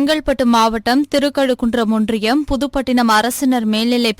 செங்கல்பட்டு மாவட்டம் திருக்கழுக்குன்றம் ஒன்றியம் புதுப்பட்டினம் அரசினர் மேல்நிலைப்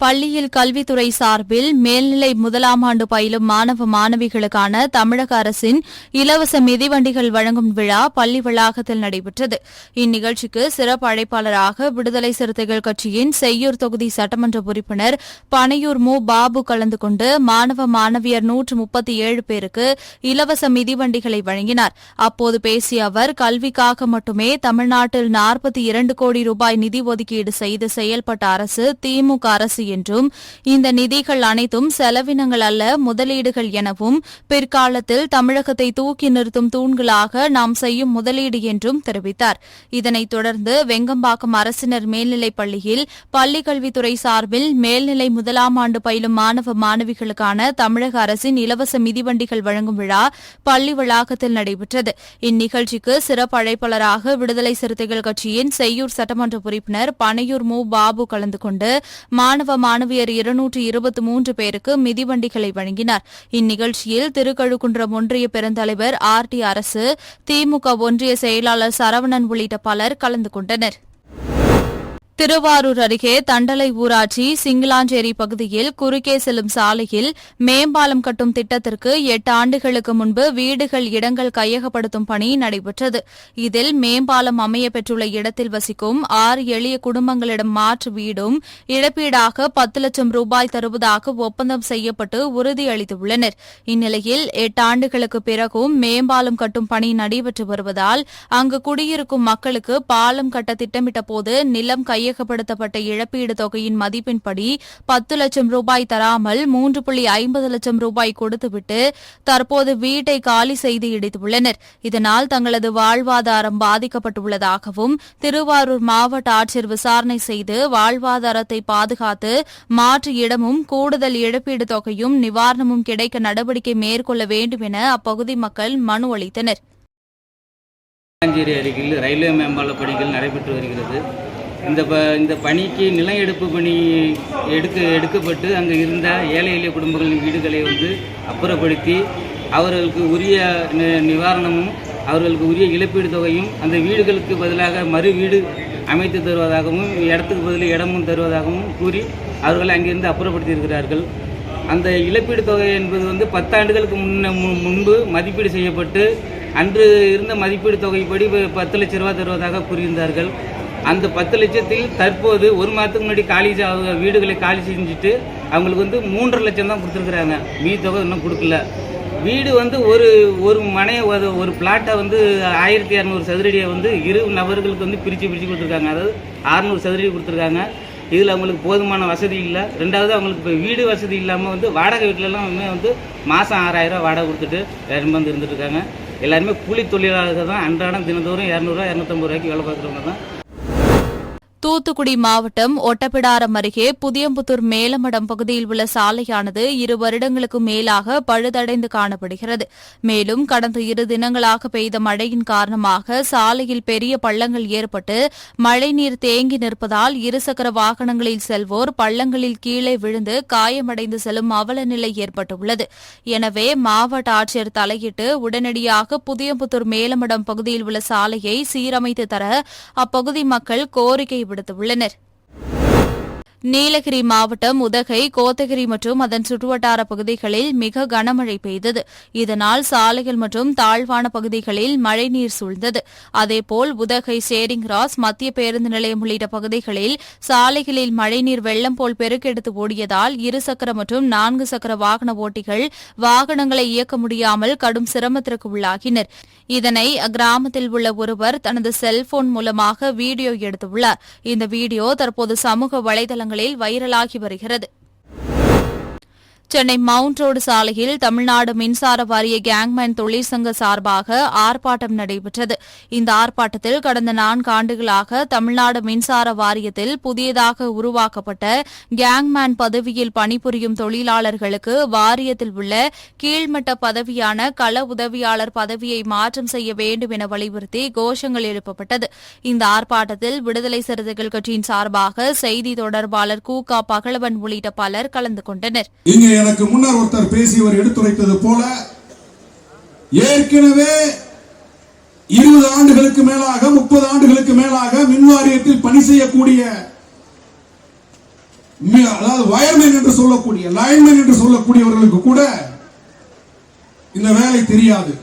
பள்ளியில் கல்வித்துறை சார்பில் மேல்நிலை முதலாம் ஆண்டு பயிலும் மாணவ மாணவிகளுக்கான தமிழக அரசின் இலவச மிதிவண்டிகள் வழங்கும் விழா பள்ளி வளாகத்தில் நடைபெற்றது. இந்நிகழ்ச்சிக்கு சிறப்பு அழைப்பாளராக விடுதலை சிறுத்தைகள் கட்சியின் செய்யூர் தொகுதி சட்டமன்ற உறுப்பினர் பனையூர் மு. பாபு கலந்து கொண்டு மாணவ மாணவியர் 137 பேருக்கு இலவச மிதிவண்டிகளை வழங்கினார். அப்போது பேசிய அவர், கல்விக்காக மட்டுமே தமிழ்நாட்டில் 42 கோடி ரூபாய் நிதி ஒதுக்கீடு செய்து செயல்பட்ட அரசு திமுக அரசு என்றும், இந்த நிதிகள் அனைத்தும் செலவினங்கள் அல்ல, முதலீடுகள் எனவும், பிற்காலத்தில் தமிழகத்தை தூக்கி நிறுத்தும் தூண்களாக நாம் செய்யும் முதலீடு என்றும் தெரிவித்தார். இதனைத் தொடர்ந்து வெங்கம்பாக்கம் அரசினர் மேல்நிலைப் பள்ளியில் பள்ளிக்கல்வித்துறை சார்பில் மேல்நிலை முதலாம் ஆண்டு பயிலும் மாணவ மாணவிகளுக்கான தமிழக அரசின் இலவச மிதிவண்டிகள் வழங்கும் விழா பள்ளி வளாகத்தில் நடைபெற்றது. இந்நிகழ்ச்சிக்கு சிறப்பு அழைப்பாளராக விடுதலை சிறுத்தைகள் கட்சியின் செய்யூர் சட்டமன்ற உறுப்பினர் பனையூர் மு. பாபு கலந்து கொண்டு மாணவ மாணவியர் 223 பேருக்கு மிதிவண்டிகளை வழங்கினார். இந்நிகழ்ச்சியில் திருக்கழுக்குன்றம் ஒன்றிய பெருந்தலைவர் ஆர்.டி. அரசு, திமுக ஒன்றிய செயலாளர் சரவணன் உள்ளிட்ட பலர் கலந்து கொண்டனர். திருவாரூர் அருகே தண்டலை ஊராட்சி சிங்களாஞ்சேரி பகுதியில் குறுக்கே செல்லும் சாலையில் மேம்பாலம் கட்டும் திட்டத்திற்கு 8 ஆண்டுகளுக்கு முன்பு வீடுகள் இடங்கள் கையகப்படுத்தும் பணி நடைபெற்றது. இதில் மேம்பாலம் அமைய பெற்றுள்ள இடத்தில் வசிக்கும் 6 எளிய குடும்பங்களிடம் மாற்று வீடும் இழப்பீடாக 10 லட்சம் ரூபாய் தருவதாக ஒப்பந்தம் செய்யப்பட்டு உறுதியளித்துள்ளனர். இந்நிலையில் 8 ஆண்டுகளுக்கு பிறகும் மேம்பாலம் கட்டும் பணி நடைபெற்று வருவதால் அங்கு குடியிருக்கும் மக்களுக்கு பாலம் கட்ட திட்டமிட்டபோது நிலம் கையகப்படுத்தப்பட்ட இழப்பீடு தொகையின் மதிப்பின்படி 10 லட்சம் ரூபாய் தராமல் 3.50 லட்சம் ரூபாய் கொடுத்துவிட்டு தற்போது வீட்டை காலி செய்து இடித்துள்ளனர். இதனால் தங்களது வாழ்வாதாரம் பாதிக்கப்பட்டுள்ளதாகவும், திருவாரூர் மாவட்ட ஆட்சியர் விசாரணை செய்து வாழ்வாதாரத்தை பாதுகாத்து மாற்று இடமும் கூடுதல் இழப்பீடு தொகையும் நிவாரணமும் கிடைக்க நடவடிக்கை மேற்கொள்ள வேண்டும் என அப்பகுதி மக்கள் மனு அளித்தனர். அருகில் ரயில்வே மேம்பால பணிகள் நடைபெற்று வருகிறது. இந்த பணிக்கு நிலம் எடுப்பு பணி எடுக்கப்பட்டு அங்கு இருந்த ஏழை எளிய குடும்பங்களின் வீடுகளை அப்புறப்படுத்தி அவர்களுக்கு உரிய நிவாரணமும் அவர்களுக்கு உரிய இழப்பீடு தொகையும் அந்த வீடுகளுக்கு பதிலாக மறு வீடு அமைத்து தருவதாகவும் இடத்துக்கு பதில் இடமும் தருவதாகவும் கூறி அவர்களை அங்கிருந்து அப்புறப்படுத்தியிருக்கிறார்கள். அந்த இழப்பீடு தொகை என்பது 10 ஆண்டுகளுக்கு முன்பு மதிப்பீடு செய்யப்பட்டு அன்று இருந்த மதிப்பீடு தொகைப்படி 10 லட்சம் ரூபாய் தருவதாக கூறியிருந்தார்கள். அந்த 10 லட்சத்தில் தற்போது 1 மாதத்துக்கு முன்னாடி வீடுகளை காலி செஞ்சுட்டு அவங்களுக்கு 3.5 லட்சம் தான் கொடுத்துருக்குறாங்க. மீதி தொகை இன்னும் கொடுக்கல. வீடு ஒரு மனையை ஒரு பிளாட்டை 1200 சதுரடியை 2 நபர்களுக்கு பிரித்து கொடுத்துருக்காங்க. அதாவது 600 சதுரடி கொடுத்துருக்காங்க. இதில் அவங்களுக்கு போதுமான வசதி இல்லை. ரெண்டாவது அவங்களுக்கு இப்போ வீடு வசதி இல்லாமல் வாடகை வீட்டிலலாம் மாதம் 6000 வாடகை கொடுத்துட்டு ரொம்ப இருந்துட்டு இருக்காங்க. எல்லாருமே கூலி தொழிலாளர்கள் தான். அன்றாடம் தினந்தோறும் 200 250 ரூபாய்க்கு வேலை பார்க்குறவங்க தான். தூத்துக்குடி மாவட்டம் ஒட்டப்பிடாரம் அருகே புதியம்புத்தூர் மேலமடம் பகுதியில் உள்ள சாலையானது 2 வருடங்களுக்கு மேலாக பழுதடைந்து காணப்படுகிறது. மேலும் கடந்த 2 தினங்களாக பெய்த மழையின் காரணமாக சாலையில் பெரிய பள்ளங்கள் ஏற்பட்டு மழைநீர் தேங்கி நிற்பதால் இருசக்கர வாகனங்களில் செல்வோர் பள்ளங்களில் கீழே விழுந்து காயமடைந்து செல்லும் அவல நிலை ஏற்பட்டுள்ளது. எனவே மாவட்ட ஆட்சியர் தலையிட்டு உடனடியாக புதியம்புத்தூர் மேலமடம் பகுதியில் உள்ள சாலையை சீரமைத்து தர அப்பகுதி மக்கள் கோரிக்கை விடுத்துள்ளனர். நீலகிரி மாவட்டம் உதகை, கோத்தகிரி மற்றும் அதன் சுற்றுவட்டார பகுதிகளில் மிக கனமழை பெய்தது. இதனால் சாலைகள் மற்றும் தாழ்வான பகுதிகளில் மழைநீர் சூழ்ந்தது. அதேபோல் உதகை சேரிங் கிராஸ், மத்திய பேருந்து நிலையம் உள்ளிட்ட பகுதிகளில் சாலைகளில் மழைநீர் வெள்ளம் போல் பெருக்கெடுத்து ஓடியதால் 2 சக்கர மற்றும் 4 சக்கர வாகன ஓட்டிகள் வாகனங்களை இயக்க முடியாமல் கடும் சிரமத்திற்கு உள்ளாகினர். இதனை அக்கிராமத்தில் உள்ள ஒருவர் தனது செல்போன் மூலமாக வீடியோ எடுத்துள்ளார். இந்த வீடியோ தற்போது சமூக வலைதளங்களில் வைரலாகி வருகிறது. சென்னை மவுண்ட் ரோடு சாலையில் தமிழ்நாடு மின்சார வாரிய கேங்மேன் தொழிற்சங்க சார்பாக ஆர்ப்பாட்டம் நடைபெற்றது. இந்த ஆர்ப்பாட்டத்தில் கடந்த 4 ஆண்டுகளாக தமிழ்நாடு மின்சார வாரியத்தில் புதியதாக உருவாக்கப்பட்ட கேங்மேன் பதவியில் பணிபுரியும் தொழிலாளர்களுக்கு வாரியத்தில் உள்ள கீழ்மட்ட பதவியான கள உதவியாளர் பதவியை மாற்றம் செய்ய வேண்டும் என வலியுறுத்தி கோஷங்கள் எழுப்பப்பட்டது. இந்த ஆர்ப்பாட்டத்தில் விடுதலை சிறுத்தைகள் கட்சியின் சார்பாக செய்தி தொடர்பாளர் கு. க. பகலவன் உள்ளிட்ட பலர் கலந்து கொண்டனர். எனக்கு முன்னர் ஒருத்தர் பேசியவர் எடுத்துரைத்தது போல ஏற்கனவே 20 ஆண்டுகளுக்கு மேலாக 30 ஆண்டுகளுக்கு மேலாக மின் வாரியத்தில் பணி செய்யக்கூடிய, அதாவது வயர்மேன் என்று சொல்லக்கூடிய, லைன்மேன் என்று சொல்லக்கூடியவர்களுக்கு கூட இந்த வேலை தெரியாது.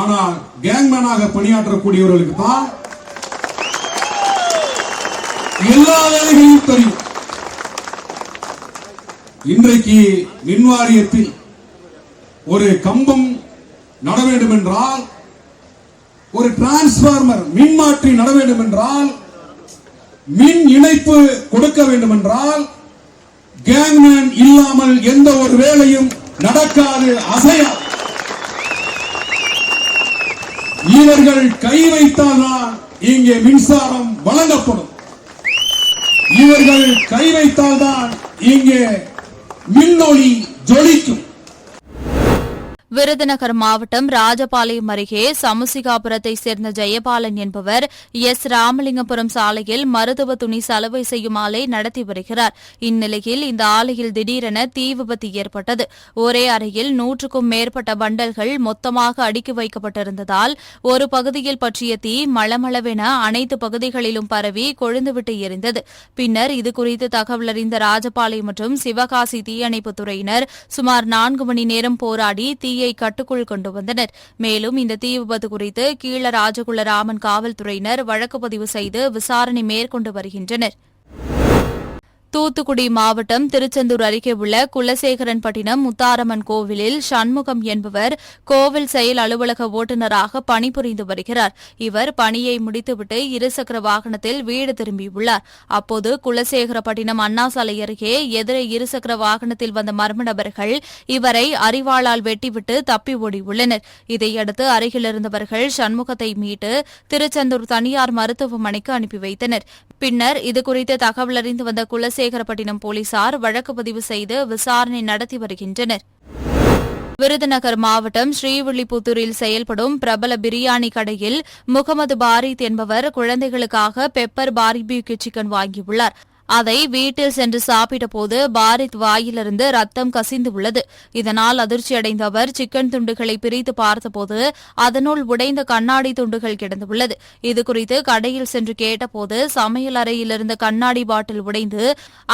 ஆனால் கேங்மேனாக பணியாற்றக்கூடியவர்களுக்கு தான் எல்லா வேலைகளையும் தெரியும். இன்றைக்கு மின் வாரியத்தில் ஒரு கம்பம் நட வேண்டும் என்றால், ஒரு டிரான்ஸ்பார்மர் மின்மாற்றி நட வேண்டும் என்றால், மின் இணைப்பு கொடுக்க வேண்டும் என்றால், கேங்மேன் இல்லாமல் எந்த ஒரு வேலையும் நடக்காது, அசையாது. இவர்கள் கை வைத்தால்தான் இங்கே மின்சாரம் வழங்கப்படும். இவர்கள் கை வைத்தால்தான் இங்கே மின்னொளி ஜொலிக்கும். விருதுநகர் மாவட்டம் ராஜபாளையம் அருகே சமுசிகாபுரத்தை சேர்ந்த ஜெயபாலன் என்பவர் ராமலிங்கபுரம் சாலையில் மருத்துவ துணி சலவை செய்யும் ஆலை நடத்தி வருகிறார். இந்நிலையில் இந்த ஆலையில் திடீரென தீ விபத்து ஏற்பட்டது. ஒரே அறையில் 100க்கும் மேற்பட்ட பண்டல்கள் மொத்தமாக அடுக்கி வைக்கப்பட்டிருந்ததால் ஒரு பகுதியில் பற்றிய தீ மளமளவென அனைத்து பகுதிகளிலும் பரவி கொழுந்துவிட்டு எரிந்தது. பின்னர் இதுகுறித்து தகவல் அறிந்த ராஜபாளையம் மற்றும் சிவகாசி தீயணைப்புத் துறையினர் சுமார் 4 மணி நேரம் போராடி தீயை கட்டுக்குள் கொண்டு வந்தனர். மேலும் இந்த தீ விபத்து குறித்து கீழராஜகுலராமன் காவல்துறையினர் வழக்கு பதிவு செய்து விசாரணை மேற்கொண்டு வருகின்றனர். தூத்துக்குடி மாவட்டம் திருச்செந்தூர் அருகே உள்ள குலசேகரன்பட்டினம் முத்தாரம்மன் கோவிலில் சண்முகம் என்பவர் கோவில் செயல் அலுவலக ஓட்டுநராக பணிபுரிந்து வருகிறார். இவர் பணியை முடித்துவிட்டு இருசக்கர வாகனத்தில் வீடு திரும்பியுள்ளார். அப்போது குலசேகரப்பட்டினம் அண்ணா சாலை அருகே எதிரே இருசக்கர வாகனத்தில் வந்த மர்ம நபர்கள் இவரை அரிவாளால் வெட்டிவிட்டு தப்பி ஓடியுள்ளனர். இதையடுத்து அருகிலிருந்தவர்கள் சண்முகத்தை மீட்டு திருச்செந்தூர் தனியார் மருத்துவமனைக்கு அனுப்பி வைத்தனர். பின்னர் இதுகுறித்து தகவல் அறிந்து வந்த குலசேகரப்பட்டினம் போலீசார் வழக்கு பதிவு செய்து விசாரணை நடத்தி வருகின்றனர். விருதுநகர் மாவட்டம் ஸ்ரீவில்லிபுத்தூரில் செயல்படும் பிரபல பிரியாணி கடையில் முகமது பாரித் என்பவர் குழந்தைகளுக்காக பெப்பர் பார்பிக்யூ சிக்கன் வாங்கியுள்ளார். அதை வீட்டில் சென்று சாப்பிட்டபோது பாரித் வாயிலிருந்து ரத்தம் கசிந்து உள்ளது. இதனால் அதிர்ச்சியடைந்த அவர் சிக்கன் துண்டுகளை பிரித்து பார்த்தபோது அதனுள் உடைந்த கண்ணாடி துண்டுகள் கிடந்துள்ளது. இதுகுறித்து கடையில் சென்று கேட்டபோது சமையல் அறையில் இருந்த கண்ணாடி பாட்டில் உடைந்து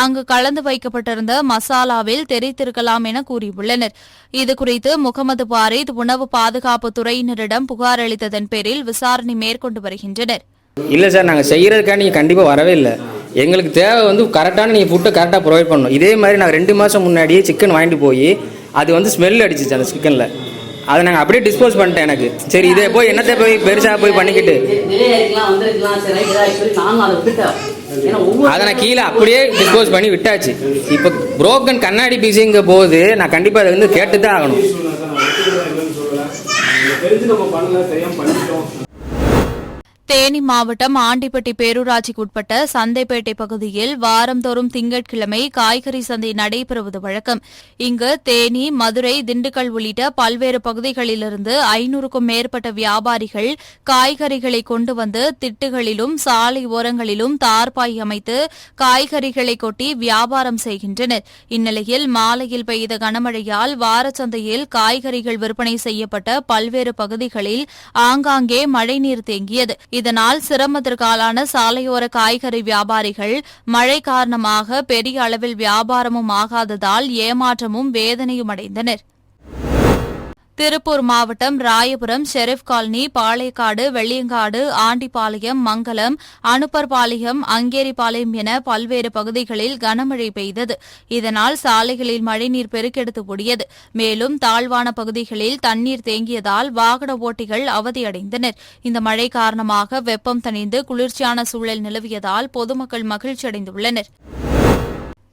அங்கு கலந்து வைக்கப்பட்டிருந்த மசாலாவில் தெரித்திருக்கலாம் என கூறியுள்ளனர். இதுகுறித்து முகமது பாரித் உணவு பாதுகாப்பு துறையினரிடம் புகார் அளித்ததன் பேரில் விசாரணை மேற்கொண்டு வருகின்றனர். இல்லை சார், நாங்கள் செய்கிறதுக்காக நீங்கள் கண்டிப்பாக வரவே இல்லை. எங்களுக்கு தேவை வந்து கரெக்டான நீங்கள் ஃபுட்டை கரெக்டாக ப்ரொவைட் பண்ணணும். இதே மாதிரி நாங்கள் 2 மாதம் முன்னாடியே சிக்கன் வாங்கிட்டு போய் அது வந்து ஸ்மெல் அடிச்சிச்சு அந்த சிக்கனில். அதை நாங்கள் அப்படியே டிஸ்போஸ் பண்ணிட்டேன். எனக்கு சரி இதே போய் என்னத்தை போய் பெருசாக போய் பண்ணிக்கிட்டு அதை நான் கீழே அப்படியே டிஸ்போஸ் பண்ணி விட்டாச்சு. இப்போ புரோக்கன் கண்ணாடி பீஸுங்க போது நான் கண்டிப்பாக அதை வந்து கேட்டு தான் ஆகணும். தேனி மாவட்டம் ஆண்டிப்பட்டி பேரூராட்சிக்குட்பட்ட சந்தைப்பேட்டை பகுதியில் வாரந்தோறும் திங்கட்கிழமை காய்கறி சந்தை நடைபெறுவது வழக்கம். இங்கு தேனி, மதுரை, திண்டுக்கல் உள்ளிட்ட பல்வேறு பகுதிகளிலிருந்து 500க்கும் மேற்பட்ட வியாபாரிகள் காய்கறிகளை கொண்டு வந்து திட்டுகளிலும் சாலை ஓரங்களிலும் தார்பாய் அமைத்து காய்கறிகளை கொட்டி வியாபாரம் செய்கின்றனர். இந்நிலையில் மாலையில் பெய்த கனமழையால் வாரச்சந்தையில் காய்கறிகள் விற்பனை செய்யப்பட்ட பல்வேறு பகுதிகளில் ஆங்காங்கே மழைநீர் தேங்கியது. இதனால் சிரமத்திற்காலான சாலையோர காய்கறி வியாபாரிகள் மழை காரணமாக பெரிய அளவில் வியாபாரமும் ஆகாததால் ஏமாற்றமும் வேதனையும் அடைந்தனர். திருப்பூர் மாவட்டம் ராயபுரம், ஷெரீப் காலனி, பாளையக்காடு, வெள்ளியங்காடு, ஆண்டிப்பாளையம், மங்கலம், அனுப்பர்பாளையம், அங்கேரிபாளையம் என பல்வேறு பகுதிகளில் கனமழை பெய்தது. இதனால் சாலைகளில் மழைநீர் பெருக்கெடுத்து ஓடியது. மேலும் தாழ்வான பகுதிகளில் தண்ணீர் தேங்கியதால் வாகன ஓட்டிகள் அவதியடைந்தனர். இந்த மழை காரணமாக வெப்பம் தணிந்து குளிர்ச்சியான சூழல் நிலவியதால் பொதுமக்கள் மகிழ்ச்சியடைந்துள்ளனர்.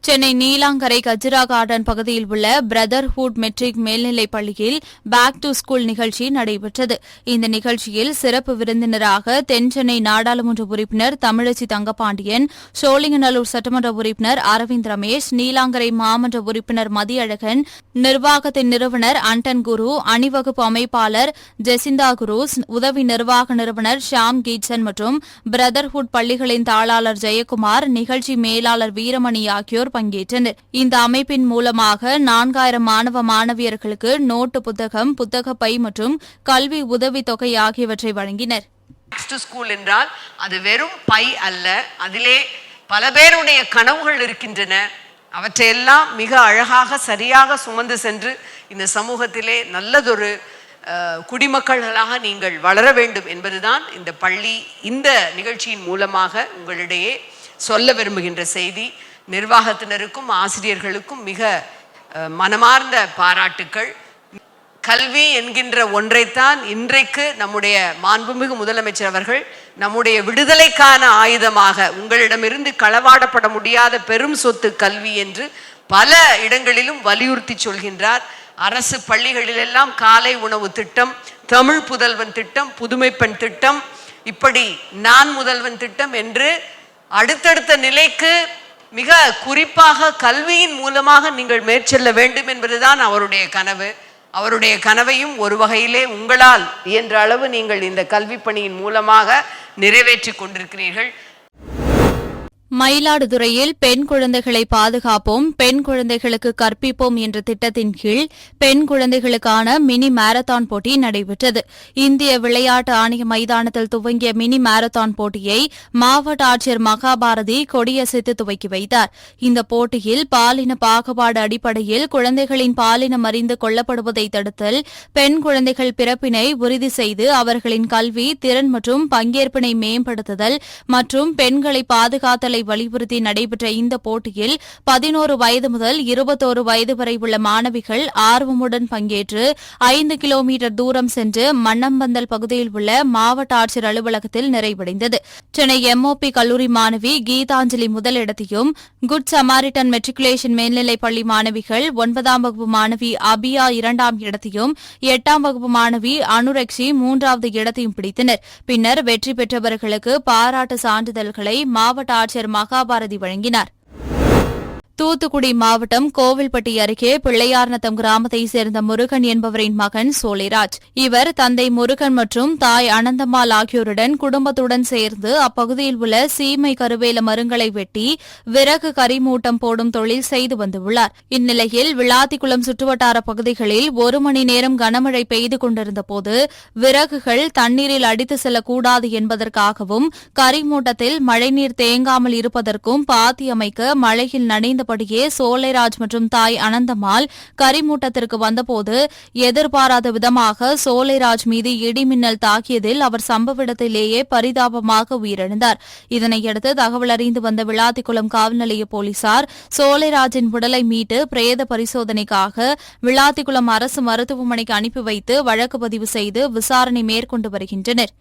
சென்னை நீலாங்கரை கஜிரா கார்டன் பகுதியில் உள்ள பிரதர்ஹுட் மெட்ரிக் மேல்நிலைப் பள்ளியில் பேக் டு ஸ்கூல் நிகழ்ச்சி நடைபெற்றது. இந்த நிகழ்ச்சியில் சிறப்பு விருந்தினராக தென்சென்னை நாடாளுமன்ற உறுப்பினர் தமிழச்சி தங்கபாண்டியன், சோழிங்கநல்லூர் சட்டமன்ற உறுப்பினர் அரவிந்த் ரமேஷ், நீலாங்கரை மாமன்ற உறுப்பினர் மதியழகன், நிர்வாகத்தின் நிறுவனர் அண்டன் குரு, அணிவகுப்பு அமைப்பாளர் ஜெசிந்தா குரூஸ், உதவி நிர்வாக நிறுவனர் ஷாம் கீட்சன் மற்றும் பிரதர்ஹுட் பள்ளிகளின் தாளாளர் ஜெயக்குமார், நிகழ்ச்சி மேலாளர் வீரமணி ஆகியோர் பங்கேற்றனர். இந்த அமைப்பின் மூலமாக 4000 மாணவ மாணவியர்களுக்கு நோட்டு புத்தகம், புத்தகப்பை மற்றும் கல்வி உதவித்தொகை ஆகியவற்றை வழங்கினர். ஸ்கூல் என்றால் அது வெறும் பை அல்ல, அதிலே பல பேருடைய கனவுகள் இருக்கின்றன. அவற்றையெல்லாம் மிக அழகாக சரியாக சுமந்து சென்று இந்த சமூகத்திலே நல்லதொரு குடிமக்கள்களாக நீங்கள் வளர வேண்டும் என்பதுதான் இந்த பள்ளி இந்த நிகழ்ச்சியின் மூலமாக உங்களிடையே சொல்ல விரும்புகின்ற செய்தி. நிர்வாகத்தினருக்கும் ஆசிரியர்களுக்கும் மிக மனமார்ந்த பாராட்டுக்கள். கல்வி என்கின்ற ஒன்றைத்தான் இன்றைக்கு நம்முடைய மாண்புமிகு முதலமைச்சர் அவர்கள் நம்முடைய விடுதலைக்கான ஆயுதமாக, உங்களிடமிருந்து களவாடப்பட முடியாத பெரும் சொத்து கல்வி என்று பல இடங்களிலும் வலியுறுத்தி சொல்கின்றார். அரசு பள்ளிகளிலெல்லாம் காலை உணவு திட்டம், தமிழ் புதல்வன் திட்டம், புதுமை பெண் திட்டம், இப்படி நான் முதல்வன் திட்டம் என்று அடுத்தடுத்த நிலைக்கு மிக குறிப்பாக கல்வியின் மூலமாக நீங்கள் மேற்செல்ல வேண்டும் என்பதுதான் அவருடைய கனவு. அவருடைய கனவையும் ஒரு வகையிலே உங்களால் இயன்ற அளவு நீங்கள் இந்த கல்வி பணியின் மூலமாக நிறைவேற்றி கொண்டிருக்கிறீர்கள். மயிலாடுதுறையில் பெண் குழந்தைகளை பாதுகாப்போம், பெண் குழந்தைகளுக்கு கற்பிப்போம் என்ற திட்டத்தின் கீழ் பெண் குழந்தைகளுக்கான மினி மாரத்தான் போட்டி நடைபெற்றது. இந்திய விளையாட்டு ஆணைய மைதானத்தில் துவங்கிய மினி மாரத்தான் போட்டியை மாவட்ட ஆட்சியர் மகாபாரதி கொடியசைத்து துவக்கி வைத்தார். இந்த போட்டியில் பாலின பாகுபாடு அடிப்படையில் குழந்தைகளின் பாலினம் அறிந்து கொள்ளப்படுவதை தடுத்தல், பெண் குழந்தைகள் பிறப்பினை உறுதி செய்து அவர்களின் கல்வி, திறன் மற்றும் பங்கேற்பினை மேம்படுத்துதல் மற்றும் பெண்களை பாதுகாத்தலை வலியுறுத்தி நடைபெற்ற இந்த போட்டியில் 11 வயது முதல் 21 வயது வரை உள்ள மாணவிகள் ஆர்வமுடன் பங்கேற்று 5 கிலோமீட்டர் தூரம் சென்று மன்னம்பந்தல் பகுதியில் உள்ள மாவட்ட ஆட்சியர் அலுவலகத்தில் நிறைவடைந்தது. சென்னை எம்ஓபி கல்லூரி மாணவி கீதாஞ்சலி முதலிடத்தையும், குட் சமாரிட்டன் மெட்ரிகுலேஷன் மேல்நிலைப் பள்ளி மாணவிகள் 9ஆம் வகுப்பு மாணவி அபியா 2ஆம் இடத்தையும், 8ஆம் வகுப்பு மாணவி அனுரக்ஷி 3வது இடத்தையும் பிடித்தனர். பின்னர் வெற்றி பெற்றவர்களுக்கு பாராட்டு சான்றிதழ்களை மாவட்ட ஆட்சியர் மகாபாரதி வழங்கினார். தூத்துக்குடி மாவட்டம் கோவில்பட்டி அருகே பிள்ளையார்நத்தம் கிராமத்தைச் சேர்ந்த முருகன் என்பவரின் மகன் சோலைராஜ். இவர் தந்தை முருகன் மற்றும் தாய் அனந்தம்மாள் ஆகியோருடன் குடும்பத்துடன் சேர்ந்து அப்பகுதியில் உள்ள சீமை கருவேல மரங்களை வெட்டி விறகு கரிமூட்டம் போடும் தொழில் செய்து வந்துள்ளார். இந்நிலையில் விளாத்திக்குளம் சுற்றுவட்டார பகுதிகளில் 1 மணி நேரம் கனமழை பெய்து கொண்டிருந்தபோது விறகுகள் தண்ணீரில் அடித்து செல்லக்கூடாது என்பதற்காகவும் கரிமூட்டத்தில் மழைநீர் தேங்காமல் இருப்பதற்கும் பாத்தி அமைக்க மழையில் நனைந்த சோலைராஜ் மற்றும் தாய் அனந்தம்மாள் கரிமூட்டத்திற்கு வந்தபோது எதிர்பாராத விதமாக சோலைராஜ் மீது இடிமின்னல் தாக்கியதில் அவர் சம்பவ இடத்திலேயே பரிதாபமாக உயிரிழந்தார். இதனையடுத்து தகவல் அறிந்து வந்த விளாத்திக்குளம் காவல் நிலைய போலீசார் சோலைராஜின் உடலை மீட்டு பிரேத பரிசோதனைக்காக விளாத்திக்குளம் அரசு மருத்துவமனைக்கு அனுப்பி வைத்து வழக்கு பதிவு செய்து விசாரணை மேற்கொண்டு வருகின்றனர்.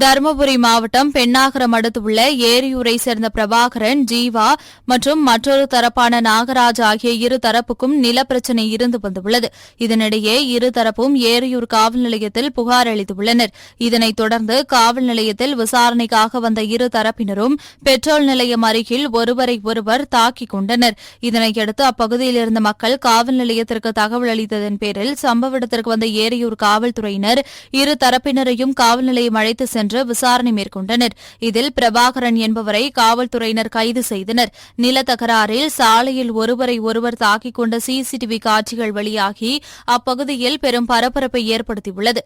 தருமபுரி மாவட்டம் பெண்ணாகரம் அடுத்துள்ள ஏரியூரை சேர்ந்த பிரபாகரன், ஜீவா மற்றும் மற்றொரு தரப்பான நாகராஜ் ஆகிய இரு தரப்புக்கும் நிலப்பிரச்சினை இருந்து வந்துள்ளது. இதனிடையே இருதரப்பும் ஏரியூர் காவல் நிலையத்தில் புகார் அளித்துள்ளனர். இதனைத் தொடர்ந்து காவல் நிலையத்தில் விசாரணைக்காக வந்த இரு தரப்பினரும் பெட்ரோல் நிலையம் அருகில் ஒருவரை ஒருவர் தாக்கிக் கொண்டனர். இதனையடுத்து அப்பகுதியில் இருந்த மக்கள் காவல் நிலையத்திற்கு தகவல் அளித்ததன் பேரில் சம்பவ இடத்திற்கு வந்த ஏரியூர் காவல்துறையினர் இரு தரப்பினரையும் காவல் நிலையம் அழைத்து சென்று விசாரணை மேற்கொண்டனர். இதில் பிரபாகரன் என்பவரை காவல்துறையினர் கைது செய்தனர். நிலத்தகராறில் சாலையில் ஒருவரை ஒருவர் தாக்கிக் கொண்ட சிசிடிவி காட்சிகள் வெளியாகி அப்பகுதியில் பெரும் பரபரப்பை ஏற்படுத்தியுள்ளது.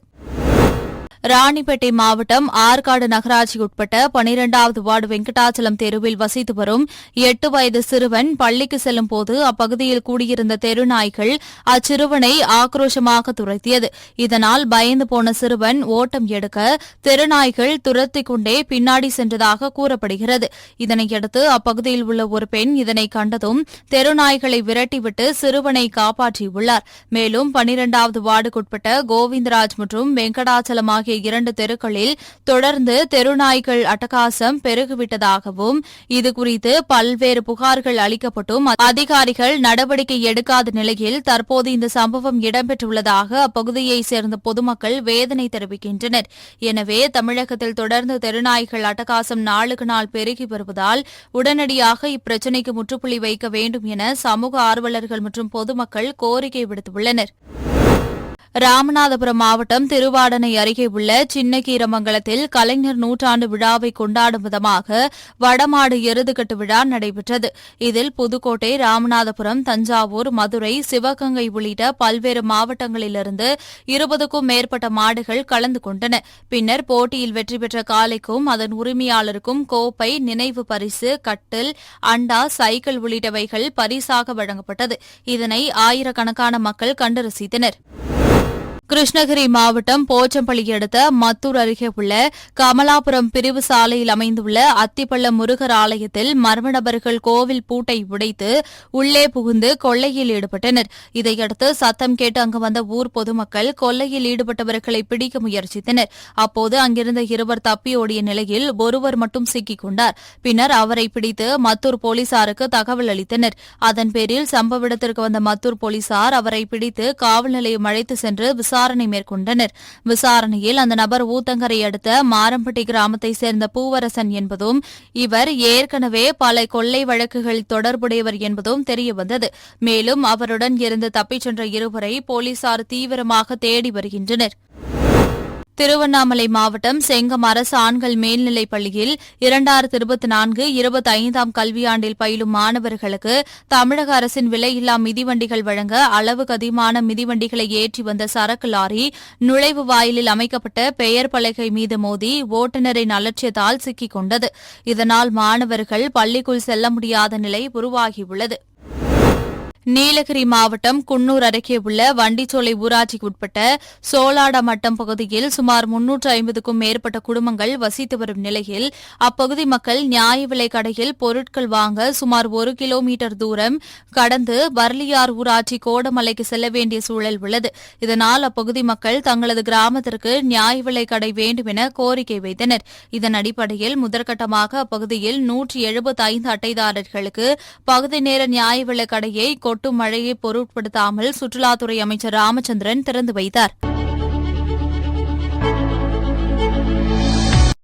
ராணிப்பேட்டை மாவட்டம் ஆற்காடு நகராட்சிக்குட்பட்ட 12வது வார்டு வெங்கடாச்சலம் தெருவில் வசித்து வரும் 8 வயது சிறுவன் பள்ளிக்கு செல்லும் போது அப்பகுதியில் கூடியிருந்த தெருநாய்கள் அச்சிறுவனை ஆக்ரோஷமாக துரத்தியது. இதனால் பயந்து போன சிறுவன் ஓட்டம் எடுக்க தெருநாய்கள் துரத்திக் கொண்டே பின்னாடி சென்றதாக கூறப்படுகிறது. இதனையடுத்து அப்பகுதியில் உள்ள ஒரு பெண் இதனை கண்டதும் தெருநாய்களை விரட்டிவிட்டு சிறுவனை காப்பாற்றியுள்ளார். மேலும் 12வது வார்டுக்குட்பட்ட கோவிந்தராஜ் மற்றும் வெங்கடாச்சலம் ஆகிய 2 தெருக்களில் தொடர்ந்து தெருநாய்கள் அட்டகாசம் பெருகிவிட்டதாகவும் இதுகுறித்து பல்வேறு புகார்கள் அளிக்கப்பட்டும் அதிகாரிகள் நடவடிக்கை எடுக்காத நிலையில் தற்போது இந்த சம்பவம் இடம்பெற்றுள்ளதாக அப்பகுதியைச் சேர்ந்த பொதுமக்கள் வேதனை தெரிவிக்கின்றனர். எனவே தமிழகத்தில் தொடர்ந்து தெருநாய்கள் அட்டகாசம் நாளுக்கு நாள் பெருகி வருவதால் உடனடியாக இப்பிரச்சினைக்கு முற்றுப்புள்ளி வைக்க வேண்டும் என சமூக ஆர்வலர்கள் மற்றும் பொதுமக்கள் கோரிக்கை விடுத்துள்ளனர். ராமநாதபுரம் மாவட்டம் திருவாடனை அருகே உள்ள சின்னகீரமங்கலத்தில் கலைஞர் நூற்றாண்டு விழாவை கொண்டாடும் விதமாக வடமாடு எருதுகட்டு விழா நடைபெற்றது. இதில் புதுக்கோட்டை, ராமநாதபுரம், தஞ்சாவூர், மதுரை, சிவகங்கை உள்ளிட்ட பல்வேறு மாவட்டங்களிலிருந்து 20க்கும் மேற்பட்ட மாடுகள் கலந்து கொண்டன. பின்னர் போட்டியில் வெற்றி பெற்ற காளைக்கும் அதன் உரிமையாளருக்கும் கோப்பை, நினைவு பரிசு, கட்டில், அண்டா, சைக்கிள் உள்ளிட்டவைகள் பரிசாக வழங்கப்பட்டது. இதனை ஆயிரக்கணக்கான மக்கள் கண்டு ரசித்தனர். கிருஷ்ணகிரி மாவட்டம் போச்சம்பள்ளி அடுத்த மத்தூர் அருகே உள்ள கமலாபுரம் பிரிவு சாலையில் அமைந்துள்ள அத்திப்பள்ளம் முருகர் ஆலயத்தில் மர்ம நபர்கள் கோவில் பூட்டை உடைத்து உள்ளே புகுந்து கொள்ளையில் ஈடுபட்டனர். இதையடுத்து சத்தம் கேட்டு அங்கு வந்த ஊர் பொதுமக்கள் கொள்ளையில் ஈடுபட்டவர்களை பிடிக்க முயற்சித்தனர். அப்போது அங்கிருந்த இருவர் தப்பியோடிய நிலையில் ஒருவர் மட்டும் சிக்கிக் கொண்டார். பின்னர் அவரை பிடித்து மத்தூர் போலீசாருக்கு தகவல் அளித்தனர். அதன் பேரில் சம்பவ இடத்திற்கு வந்த மத்தூர் போலீசார் அவரை பிடித்து காவல் நிலையம் அழைத்து சென்று விசாரணை மேற்கொண்டனர். விசாரணையில் அந்த நபர் ஊத்தங்கரை அடுத்த மாரம்பட்டி கிராமத்தைச் சேர்ந்த பூவரசன் என்பதும் இவர் ஏற்கனவே பல கொள்ளை வழக்குகள் தொடர்புடையவர் என்பதும் தெரியவந்தது. மேலும் அவருடன் இருந்து தப்பிச் சென்ற இருவரை போலீசார் தீவிரமாக தேடி வருகின்றனர். திருவண்ணாமலை மாவட்டம் செங்கம் அரசு ஆண்கள் மேல்நிலைப் பள்ளியில் 2024-25 கல்வியாண்டில் பயிலும் மாணவர்களுக்கு தமிழக அரசின் விலையில்லா மிதிவண்டிகள் வழங்க அளவுக்கு அதிகமான மிதிவண்டிகளை ஏற்றி வந்த சரக்கு லாரி நுழைவு வாயிலில் அமைக்கப்பட்ட பெயர் பலகை மீது மோதி ஓட்டுநரின் அலட்சியத்தால் சிக்கிக் கொண்டது. இதனால் மாணவர்கள் பள்ளிக்குள் செல்ல முடியாத நிலை உருவாகியுள்ளது. நீலகிரி மாவட்டம் குன்னூர் அருகே உள்ள வண்டிச்சோலை ஊராட்சிக்கு உட்பட்ட சோலாடமட்டம் பகுதியில் சுமார் 350க்கும் மேற்பட்ட குடும்பங்கள் வசித்து வரும் நிலையில் அப்பகுதி மக்கள் நியாய விலைக் கடையில் பொருட்கள் வாங்க சுமார் 1 கிலோமீட்டர் தூரம் கடந்து வர்லியார் ஊராட்சி கோடமலைக்கு செல்ல வேண்டிய சூழல் உள்ளது. இதனால் அப்பகுதி மக்கள் தங்களது கிராமத்திற்கு நியாய விலைக் கடை வேண்டும் என கோரிக்கை வைத்தனர். இதன் அடிப்படையில் முதற்கட்டமாக அப்பகுதியில் 175 அட்டைதாரர்களுக்கு பகுதி நேர நியாய விலைக் கடையை கொட்டும் மழையை பொருட்படுத்தாமல் சுற்றுலாத்துறை அமைச்சர் ராமச்சந்திரன் திறந்து வைத்தார்.